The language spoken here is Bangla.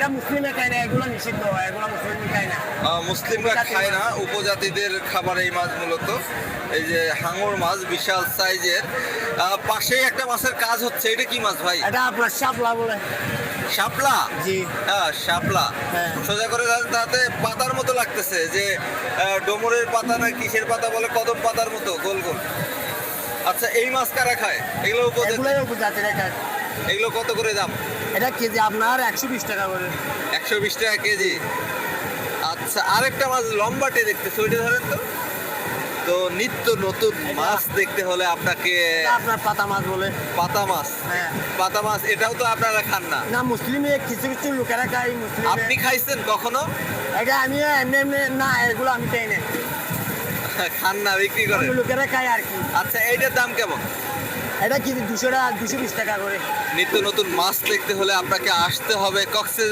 এটা মুসলিমে খায় না, এগুলো নিষিদ্ধ, এগুলো মুসলিম খায় না। মুসলিমরা খায় না, উপজাতিদের খাবার এই মাছ মূলত। এই যে হাঙর মাছ বিশাল সাইজের, পাশে একটা মাছের কাজ হচ্ছে, এটা কি মাছ ভাই? এটা আপনার শাপলা বলে। শাপলা? জি। হ্যাঁ শাপলা। হ্যাঁ। সোজা করে তাতে পাতার মতো লাগতেছে, যে ডোমরের পাতা না কিসের পাতা বলে, কদম পাতার মতো গোল গোল। আচ্ছা, এই মাছ কারা খায়? এগুলো উপজাতি। এগুলোই উপজাতিরা খায়। এগুলো কত করে দাম? এটা কেজি আপনার 120 টাকা করে। 120 টাকা কেজি। আচ্ছা, আরেকটা মাছ লম্বাটে দেখতেছে, ওইটা ধরেন তো। তো নিত্য নতুন মাছ দেখতে হলে আপনাকে এটা আপনার পাতা মাছ বলে। পাতা মাছ। হ্যাঁ। পাতা মাছ এটাও তো আপনারা খান না? না, মুসলিমে কিছু কিছু লোকেরা খায়, মুসলিম। আপনি খাইছেন কখনো? এটা আমি এমনি এমনি না, এগুলো আমি খাই না। খান না, বিক্রি করেন? লোকেরা খায় আর কি। আচ্ছা, এইটার দাম কেমন? এটা কেজি 200 টাকা, 220 টাকা করে। নিত্য নতুন মাছ দেখতে হলে আপনাকে আসতে হবে কক্সবাজার।